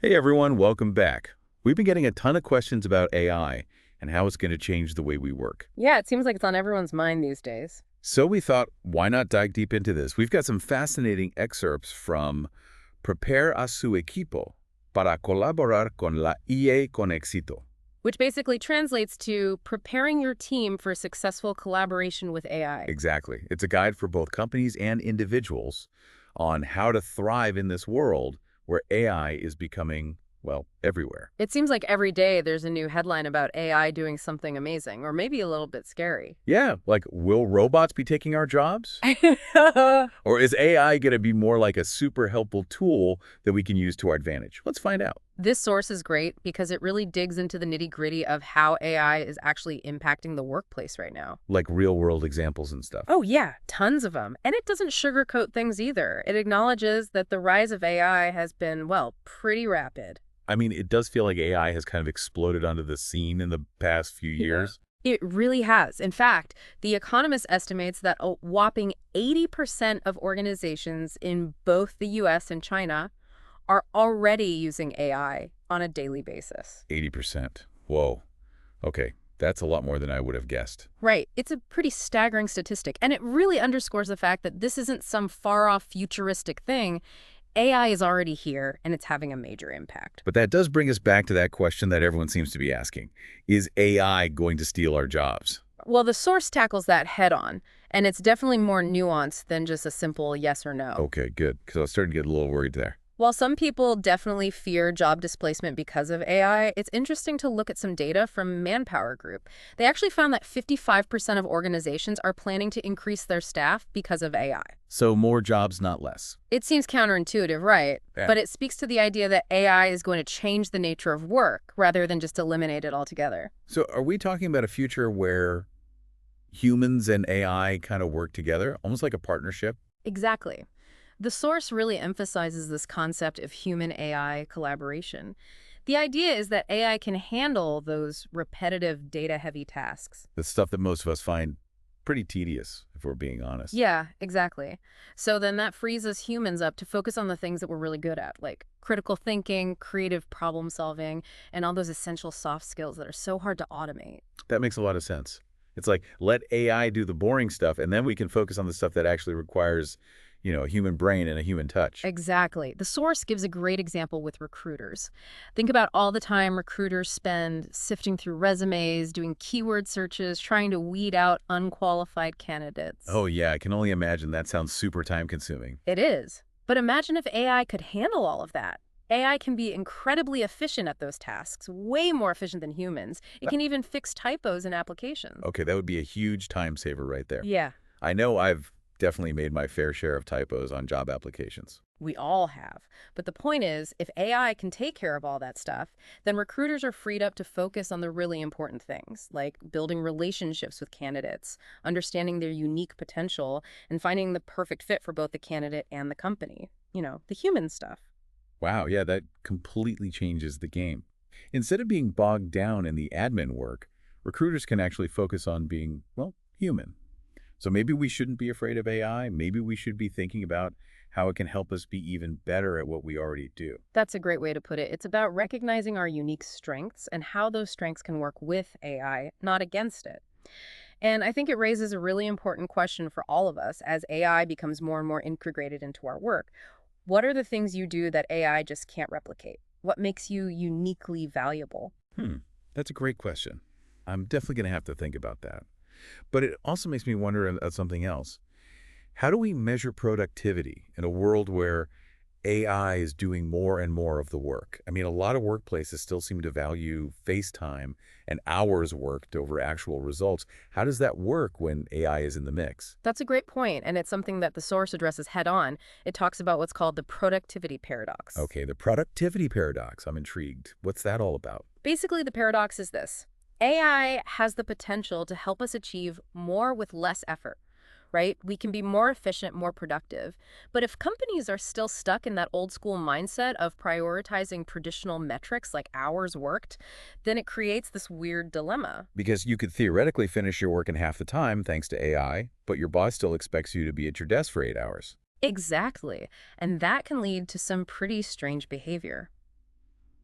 Hey everyone, welcome back. We've been getting a ton of questions about AI and how it's going to change the way we work. Yeah, it seems like it's on everyone's mind these days. So we thought, why not dive deep into this? We've got some fascinating excerpts from Prepare a su equipo para colaborar con la IA con éxito. Which basically translates to preparing your team for successful collaboration with AI. Exactly. It's a guide for both companies and individuals on how to thrive in this world where AI is becoming, well, everywhere. It seems like every day there's a new headline about AI doing something amazing, or maybe a little bit scary. Yeah, like, will robots be taking our jobs? This Or is AI going to be more like a super helpful tool that we can use to our advantage? Let's find out. source is great because it really digs into the nitty-gritty of how AI is actually impacting the workplace right now. Like real-world examples and stuff. Oh, yeah, tons of them. And it doesn't sugarcoat things either. It acknowledges that the rise of AI has been, well, pretty rapid. I mean, it does feel like AI has kind of exploded onto the scene in the past few years. It really has. In fact, The Economist estimates that a whopping 80% of organizations in both the US and China are already using AI on a daily basis. 80%. Whoa. Okay, that's a lot more than I would have guessed. Right. It's a pretty staggering statistic, and it really underscores the fact that this isn't some far-off futuristic thing. AI is already here, and it's having a major impact. But that does bring us back to that question that everyone seems to be asking. Is AI going to steal our jobs? Well, the source tackles that head-on, and it's definitely more nuanced than just a simple yes or no. Okay, good, because I was starting to get a little worried there. While some people definitely fear job displacement because of AI, it's interesting to look at some data from ManpowerGroup. They actually found that 55% of organizations are planning to increase their staff because of AI. So more jobs, not less. It seems counterintuitive, right? Yeah. But it speaks to the idea that AI is going to change the nature of work rather than just eliminate it altogether. So are we talking about a future where humans and AI kind of work together, almost like a partnership? Exactly. The source really emphasizes this concept of human-AI collaboration. The idea is that AI can handle those repetitive, data-heavy tasks. The stuff that most of us find pretty tedious, if we're being honest. Yeah, exactly. So then that frees us humans up to focus on the things that we're really good at, like critical thinking, creative problem solving, and all those essential soft skills that are so hard to automate. That makes a lot of sense. It's like, let AI do the boring stuff, and then we can focus on the stuff that actually requires, a human brain and a human touch. Exactly. The source gives a great example with recruiters. Think about all the time recruiters spend sifting through resumes, doing keyword searches, trying to weed out unqualified candidates. Oh yeah, I can only imagine that sounds super time-consuming. It is. But imagine if AI could handle all of that. AI can be incredibly efficient at those tasks, way more efficient than humans. It can even fix typos in applications. Okay, that would be a huge time saver right there. Yeah, I know I've definitely made my fair share of typos on job applications. we all have. But the point is, if AI can take care of all that stuff, then recruiters are freed up to focus on the really important things, like building relationships with candidates, understanding their unique potential, and finding the perfect fit for both the candidate and the company. The human stuff. Wow, yeah, that completely changes the game. Instead of being bogged down in the admin work, recruiters can actually focus on being, well, human. So maybe we shouldn't be afraid of AI. Maybe we should be thinking about how it can help us be even better at what we already do. That's a great way to put it. It's about recognizing our unique strengths and how those strengths can work with AI, not against it. And I think it raises a really important question for all of us as AI becomes more and more integrated into our work. What are the things you do that AI just can't replicate? What makes you uniquely valuable? That's a great question. I'm definitely going to have to think about that. But it also makes me wonder about something else. How do we measure productivity in a world where AI is doing more and more of the work? I mean, a lot of workplaces still seem to value face time and hours worked over actual results. How does that work when AI is in the mix? That's a great point, and it's something that the source addresses head on. It talks about what's called the productivity paradox. Okay, the productivity paradox. I'm intrigued. What's that all about? Basically, the paradox is this. AI has the potential to help us achieve more with less effort, right? We can be more efficient, more productive. But if companies are still stuck in that old school mindset of prioritizing traditional metrics like hours worked, then it creates this weird dilemma. Because you could theoretically finish your work in half the time thanks to AI, but your boss still expects you to be at your desk for 8 hours. Exactly. And that can lead to some pretty strange behavior.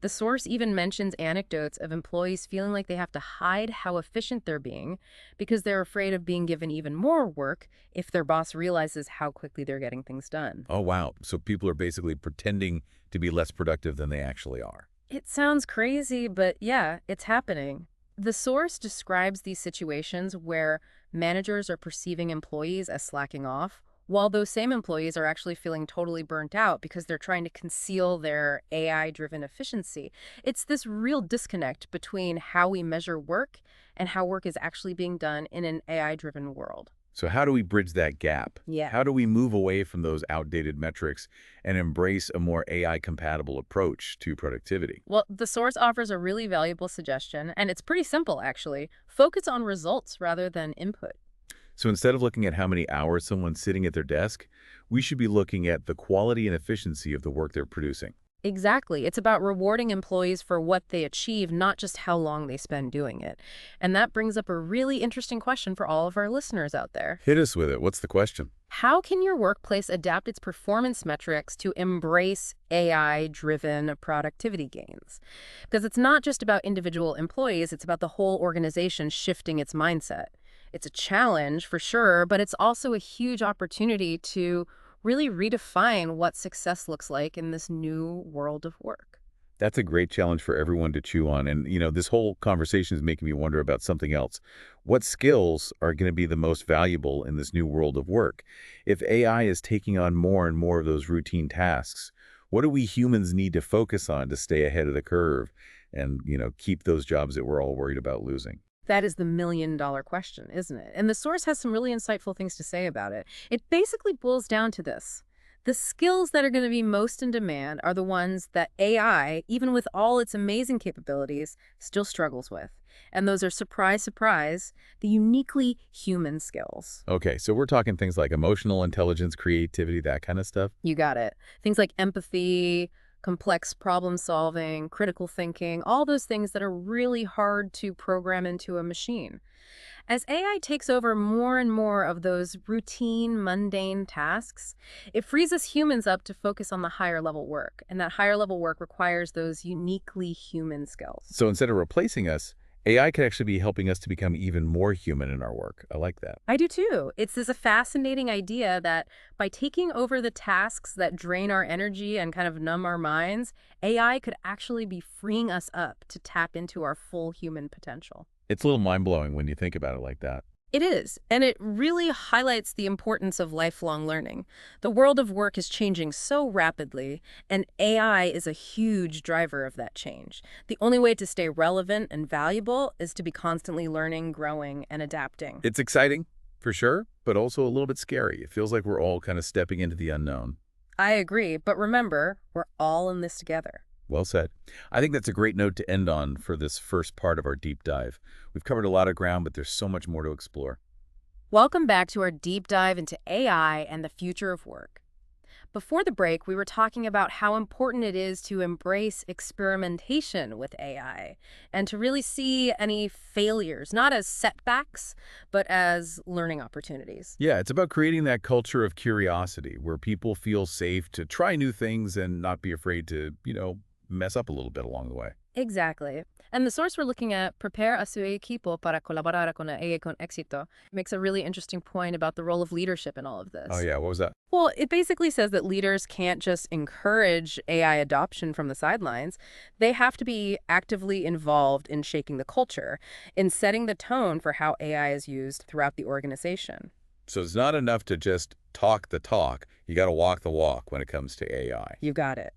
The source even mentions anecdotes of employees feeling like they have to hide how efficient they're being because they're afraid of being given even more work if their boss realizes how quickly they're getting things done. Oh, wow. So people are basically pretending to be less productive than they actually are. It sounds crazy, but yeah, it's happening. The source describes these situations where managers are perceiving employees as slacking off, while those same employees are actually feeling totally burnt out because they're trying to conceal their AI-driven efficiency. It's this real disconnect between how we measure work and how work is actually being done in an AI-driven world. So how do we bridge that gap? Yeah. How do we move away from those outdated metrics and embrace a more AI-compatible approach to productivity? Well, the source offers a really valuable suggestion, and it's pretty simple, actually. Focus on results rather than input. So instead of looking at how many hours someone's sitting at their desk, we should be looking at the quality and efficiency of the work they're producing. Exactly. It's about rewarding employees for what they achieve, not just how long they spend doing it. And that brings up a really interesting question for all of our listeners out there. Hit us with it. What's the question? How can your workplace adapt its performance metrics to embrace AI-driven productivity gains? Because it's not just about individual employees, it's about the whole organization shifting its mindset. It's a challenge for sure, but it's also a huge opportunity to really redefine what success looks like in this new world of work. That's a great challenge for everyone to chew on. And, this whole conversation is making me wonder about something else. What skills are going to be the most valuable in this new world of work? If AI is taking on more and more of those routine tasks, what do we humans need to focus on to stay ahead of the curve and, keep those jobs that we're all worried about losing? That is the million-dollar question, isn't it? And the source has some really insightful things to say about it. It basically boils down to this. The skills that are going to be most in demand are the ones that AI, even with all its amazing capabilities, still struggles with. And those are, surprise, surprise, the uniquely human skills. Okay, so we're talking things like emotional intelligence, creativity, that kind of stuff. You got it. Things like empathy, complex problem solving, critical thinking, all those things that are really hard to program into a machine. As AI takes over more and more of those routine, mundane tasks, it frees us humans up to focus on the higher level work. And that higher level work requires those uniquely human skills. So instead of replacing us, AI could actually be helping us to become even more human in our work. I like that. I do too. It's this a fascinating idea that by taking over the tasks that drain our energy and kind of numb our minds, AI could actually be freeing us up to tap into our full human potential. It's a little mind-blowing when you think about it like that. It is, and it really highlights the importance of lifelong learning. The world of work is changing so rapidly, and AI is a huge driver of that change. The only way to stay relevant and valuable is to be constantly learning, growing, and adapting. It's exciting, for sure, but also a little bit scary. It feels like we're all kind of stepping into the unknown. I agree, but remember, we're all in this together. Well said. I think that's a great note to end on for this first part of our deep dive. We've covered a lot of ground, but there's so much more to explore. Welcome back to our deep dive into AI and the future of work. Before the break, we were talking about how important it is to embrace experimentation with AI and to really see any failures, not as setbacks, but as learning opportunities. Yeah, it's about creating that culture of curiosity where people feel safe to try new things and not be afraid to, mess up a little bit along the way. Exactly. And the source we're looking at, Prepare a su equipo para colaborar con ella con éxito, makes a really interesting point about the role of leadership in all of this. Oh, yeah. What was that? Well, it basically says that leaders can't just encourage AI adoption from the sidelines. They have to be actively involved in shaping the culture, in setting the tone for how AI is used throughout the organization. So it's not enough to just talk the talk. You got to walk the walk when it comes to AI. You got it.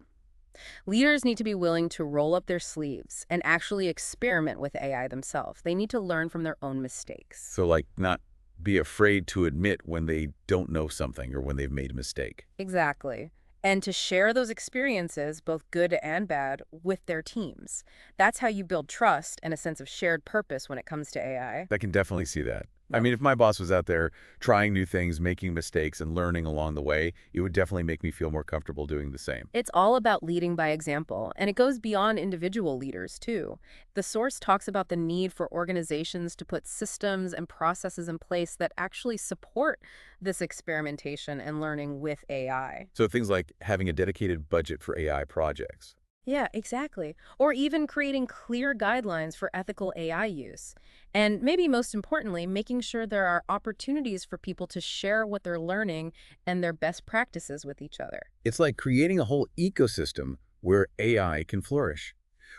Leaders need to be willing to roll up their sleeves and actually experiment with AI themselves. They need to learn from their own mistakes. So, not be afraid to admit when they don't know something or when they've made a mistake. Exactly. And to share those experiences, both good and bad, with their teams. That's how you build trust and a sense of shared purpose when it comes to AI. I can definitely see that. I mean, if my boss was out there trying new things, making mistakes, and learning along the way, it would definitely make me feel more comfortable doing the same. It's all about leading by example, and it goes beyond individual leaders, too. The source talks about the need for organizations to put systems and processes in place that actually support this experimentation and learning with AI. So things like having a dedicated budget for AI projects. Yeah, exactly. Or even creating clear guidelines for ethical AI use. And maybe most importantly, making sure there are opportunities for people to share what they're learning and their best practices with each other. It's like creating a whole ecosystem where AI can flourish,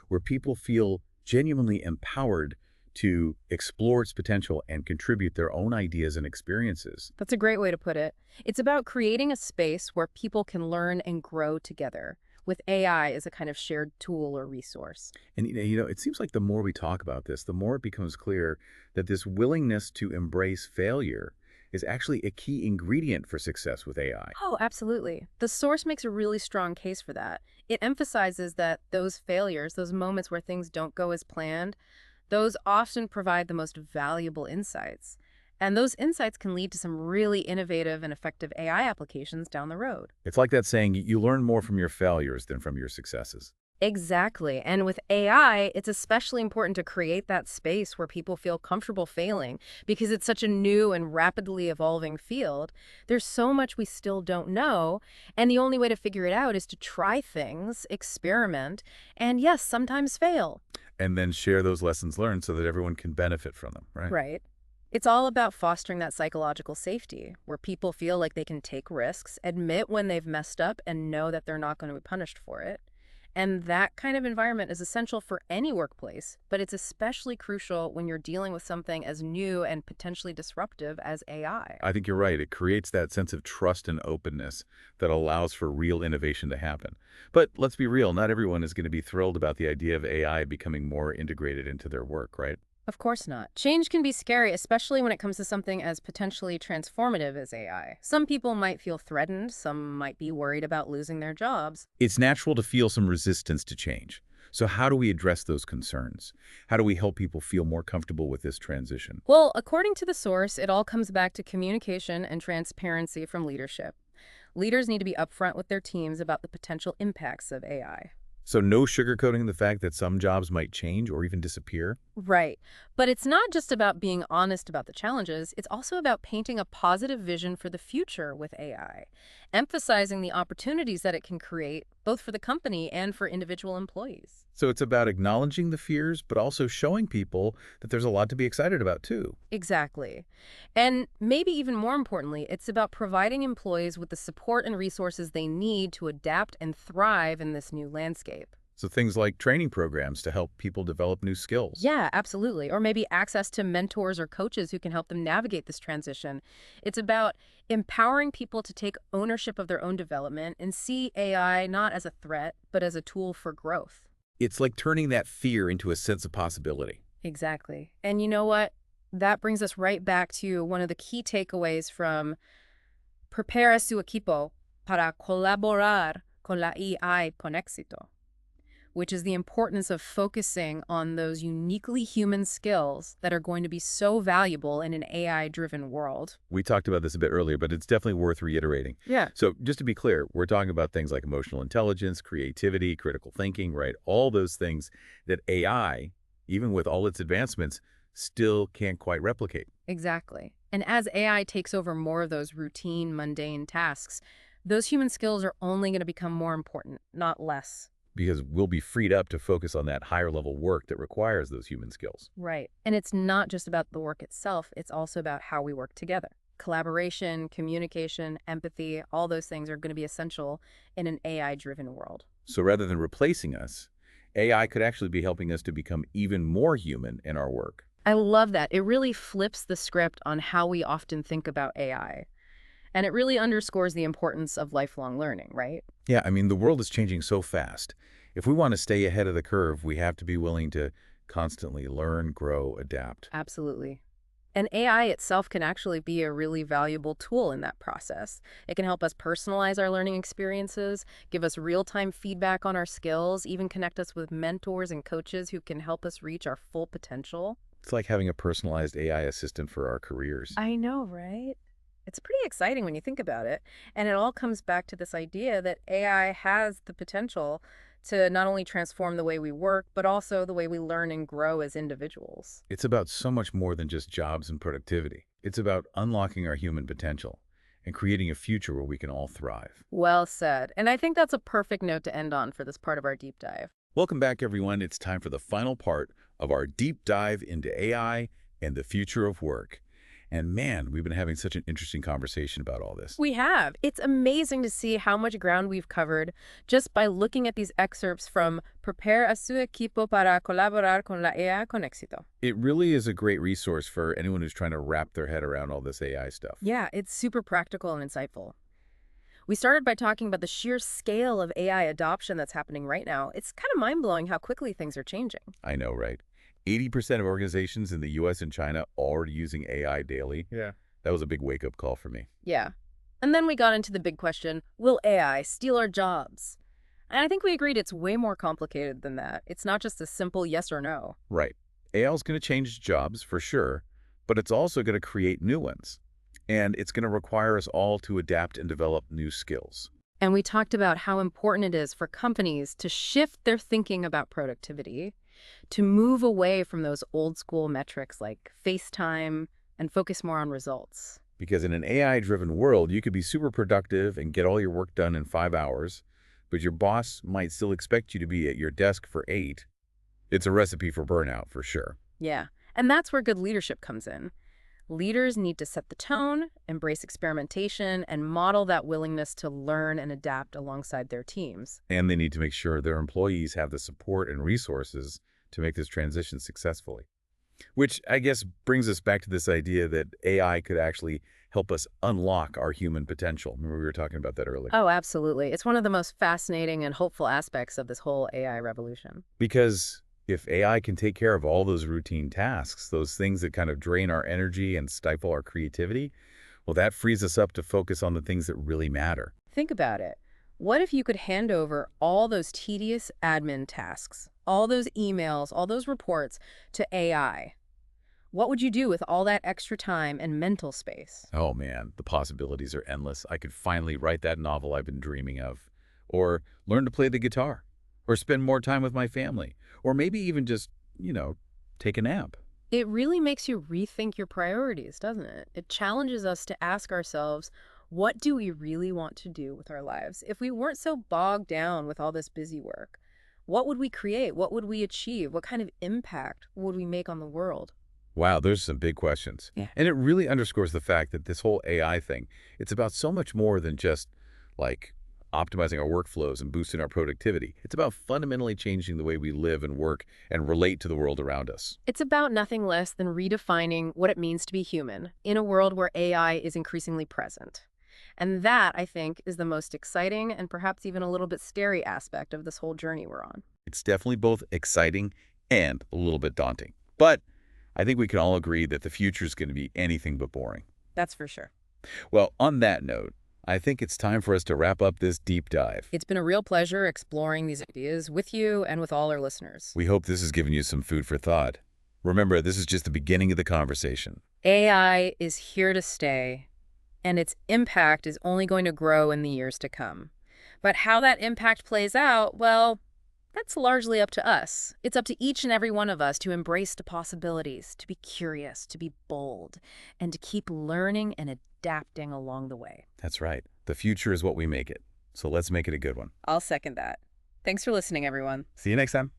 where people feel genuinely empowered to explore its potential and contribute their own ideas and experiences. That's a great way to put it. It's about creating a space where people can learn and grow together, with AI as a kind of shared tool or resource. And it seems like the more we talk about this, the more it becomes clear that this willingness to embrace failure is actually a key ingredient for success with AI. Oh, absolutely. The source makes a really strong case for that. It emphasizes that those failures, those moments where things don't go as planned, those often provide the most valuable insights. And those insights can lead to some really innovative and effective AI applications down the road. It's like that saying, you learn more from your failures than from your successes. Exactly. And with AI, it's especially important to create that space where people feel comfortable failing because it's such a new and rapidly evolving field. There's so much we still don't know. And the only way to figure it out is to try things, experiment, and yes, sometimes fail. And then share those lessons learned so that everyone can benefit from them, right? Right. It's all about fostering that psychological safety where people feel like they can take risks, admit when they've messed up, and know that they're not going to be punished for it. And that kind of environment is essential for any workplace, but it's especially crucial when you're dealing with something as new and potentially disruptive as AI. I think you're right. It creates that sense of trust and openness that allows for real innovation to happen. But let's be real, not everyone is going to be thrilled about the idea of AI becoming more integrated into their work, right? Of course not. Change can be scary, especially when it comes to something as potentially transformative as AI. Some people might feel threatened, some might be worried about losing their jobs. It's natural to feel some resistance to change. So how do we address those concerns? How do we help people feel more comfortable with this transition? Well, according to the source, it all comes back to communication and transparency from leadership. Leaders need to be upfront with their teams about the potential impacts of AI. So no sugarcoating the fact that some jobs might change or even disappear? Right. But it's not just about being honest about the challenges, it's also about painting a positive vision for the future with AI, emphasizing the opportunities that it can create, both for the company and for individual employees. So it's about acknowledging the fears, but also showing people that there's a lot to be excited about too. Exactly. And maybe even more importantly, it's about providing employees with the support and resources they need to adapt and thrive in this new landscape. So things like training programs to help people develop new skills. Yeah, absolutely. Or maybe access to mentors or coaches who can help them navigate this transition. It's about empowering people to take ownership of their own development and see AI not as a threat, but as a tool for growth. It's like turning that fear into a sense of possibility. Exactly. And you know what? That brings us right back to one of the key takeaways from Prepara su equipo para colaborar con la AI con éxito, which is the importance of focusing on those uniquely human skills that are going to be so valuable in an AI-driven world. We talked about this a bit earlier, but it's definitely worth reiterating. Yeah. So just to be clear, we're talking about things like emotional intelligence, creativity, critical thinking, right? All those things that AI, even with all its advancements, still can't quite replicate. Exactly. And as AI takes over more of those routine, mundane tasks, those human skills are only going to become more important, not less. Because we'll be freed up to focus on that higher level work that requires those human skills. Right. And it's not just about the work itself, it's also about how we work together. Collaboration, communication, empathy, all those things are going to be essential in an AI-driven world. So rather than replacing us, AI could actually be helping us to become even more human in our work. I love that. It really flips the script on how we often think about AI. And it really underscores the importance of lifelong learning, right? Yeah, I mean, the world is changing so fast. If we want to stay ahead of the curve, we have to be willing to constantly learn, grow, adapt. Absolutely. And AI itself can actually be a really valuable tool in that process. It can help us personalize our learning experiences, give us real-time feedback on our skills, even connect us with mentors and coaches who can help us reach our full potential. It's like having a personalized AI assistant for our careers. I know, right? It's pretty exciting when you think about it. And it all comes back to this idea that AI has the potential to not only transform the way we work, but also the way we learn and grow as individuals. It's about so much more than just jobs and productivity. It's about unlocking our human potential and creating a future where we can all thrive. Well said. And I think that's a perfect note to end on for this part of our deep dive. Welcome back, everyone. It's time for the final part of our deep dive into AI and the future of work. And man, we've been having such an interesting conversation about all this. We have. It's amazing to see how much ground we've covered just by looking at these excerpts from Prepare a su equipo para colaborar con la AI con éxito. It really is a great resource for anyone who's trying to wrap their head around all this AI stuff. Yeah, it's super practical and insightful. We started by talking about the sheer scale of AI adoption that's happening right now. It's kind of mind-blowing how quickly things are changing. I know, right? 80% of organizations in the US and China already using AI daily. Yeah. That was a big wake-up call for me. Yeah. And then we got into the big question, will AI steal our jobs? And I think we agreed it's way more complicated than that. It's not just a simple yes or no. Right. AI is going to change jobs for sure, but it's also going to create new ones. And it's going to require us all to adapt and develop new skills. And we talked about how important it is for companies to shift their thinking about productivity, to move away from those old school metrics like face time and focus more on results. Because in an AI-driven world, you could be super productive and get all your work done in 5 hours, but your boss might still expect you to be at your desk for 8. It's a recipe for burnout, for sure. Yeah, and that's where good leadership comes in. Leaders need to set the tone, embrace experimentation, and model that willingness to learn and adapt alongside their teams. And they need to make sure their employees have the support and resources to make this transition successfully. Which I guess brings us back to this idea that AI could actually help us unlock our human potential. Remember we were talking about that earlier. Oh, absolutely. It's one of the most fascinating and hopeful aspects of this whole AI revolution. Because if AI can take care of all those routine tasks, those things that kind of drain our energy and stifle our creativity, well, that frees us up to focus on the things that really matter. Think about it. What if you could hand over all those tedious admin tasks, all those emails, all those reports to AI? What would you do with all that extra time and mental space? Oh man, the possibilities are endless. I could finally write that novel I've been dreaming of, or learn to play the guitar, or spend more time with my family, or maybe even just, take a nap. It really makes you rethink your priorities, doesn't it? It challenges us to ask ourselves, what do we really want to do with our lives? If we weren't so bogged down with all this busy work, what would we create? What would we achieve? What kind of impact would we make on the world? Wow, there's some big questions. Yeah. And it really underscores the fact that this whole AI thing, it's about so much more than just like optimizing our workflows and boosting our productivity. It's about fundamentally changing the way we live and work and relate to the world around us. It's about nothing less than redefining what it means to be human in a world where AI is increasingly present. And that, I think, is the most exciting and perhaps even a little bit scary aspect of this whole journey we're on. It's definitely both exciting and a little bit daunting. But I think we can all agree that the future is going to be anything but boring. That's for sure. Well, on that note, I think it's time for us to wrap up this deep dive. It's been a real pleasure exploring these ideas with you and with all our listeners. We hope this has given you some food for thought. Remember, this is just the beginning of the conversation. AI is here to stay, and its impact is only going to grow in the years to come. But how that impact plays out, well, that's largely up to us. It's up to each and every one of us to embrace the possibilities, to be curious, to be bold, and to keep learning and adapting along the way. That's right. The future is what we make it. So let's make it a good one. I'll second that. Thanks for listening, everyone. See you next time.